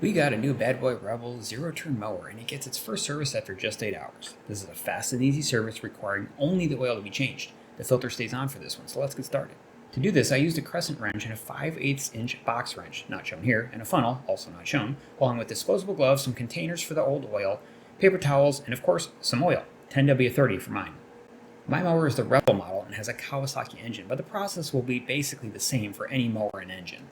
We got a new BadBoy Rebel zero-turn mower, and it gets its first service after just 8 hours. This is a fast and easy service requiring only the oil to be changed. The filter stays on for this one, so let's get started. To do this, I used a crescent wrench and a 5/8" box wrench, not shown here, and a funnel, also not shown, along with disposable gloves, some containers for the old oil, paper towels, and of course, some oil, 10W30 for mine. My mower is the Rebel model and has a Kawasaki engine, but the process will be basically the same for any mower and engine.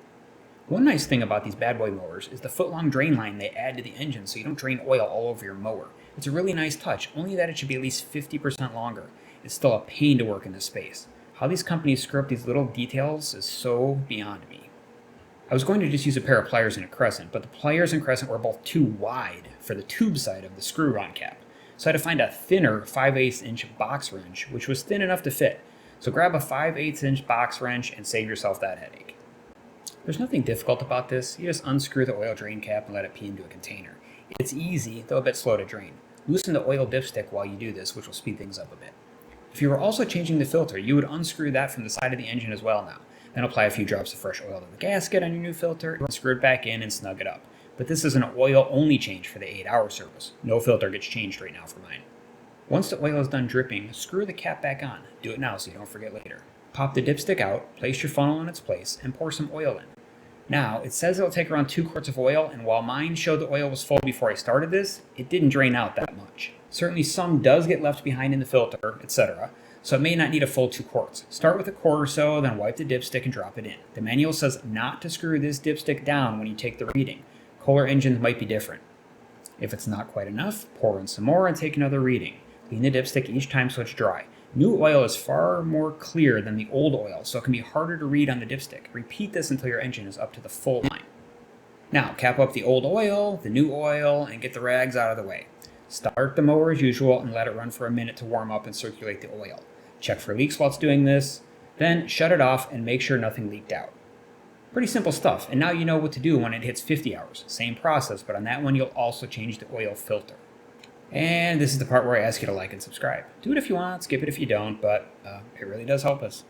One nice thing about these BadBoy mowers is the foot-long drain line they add to the engine so you don't drain oil all over your mower. It's a really nice touch, only that it should be at least 50% longer. It's still a pain to work in this space. How these companies screw up these little details is so beyond me. I was going to just use a pair of pliers and a crescent, but the pliers and crescent were both too wide for the tube side of the screw-on cap. So I had to find a thinner 5/8" box wrench, which was thin enough to fit. So grab a 5/8" box wrench and save yourself that headache. There's nothing difficult about this. You just unscrew the oil drain cap and let it pee into a container. It's easy, though a bit slow to drain. Loosen the oil dipstick while you do this, which will speed things up a bit. If you were also changing the filter, you would unscrew that from the side of the engine as well now. Then apply a few drops of fresh oil to the gasket on your new filter, screw it back in and snug it up. But this is an oil-only change for the 8-hour service. No filter gets changed right now for mine. Once the oil is done dripping, screw the cap back on. Do it now so you don't forget later. Pop the dipstick out, place your funnel in its place, and pour some oil in. Now, it says it'll take around 2 quarts of oil, and while mine showed the oil was full before I started this, it didn't drain out that much. Certainly some does get left behind in the filter, etc., so it may not need a full 2 quarts. Start with a quart or so, then wipe the dipstick and drop it in. The manual says not to screw this dipstick down when you take the reading. Kohler engines might be different. If it's not quite enough, pour in some more and take another reading. Clean the dipstick each time so it's dry. New oil is far more clear than the old oil, so it can be harder to read on the dipstick. Repeat this until your engine is up to the full line. Now, cap up the old oil, the new oil, and get the rags out of the way. Start the mower as usual and let it run for a minute to warm up and circulate the oil. Check for leaks while it's doing this, then shut it off and make sure nothing leaked out. Pretty simple stuff, and now you know what to do when it hits 50 hours. Same process, but on that one you'll also change the oil filter. And this is the part where I ask you to like and subscribe. Do it if you want, skip it if you don't, but it really does help us.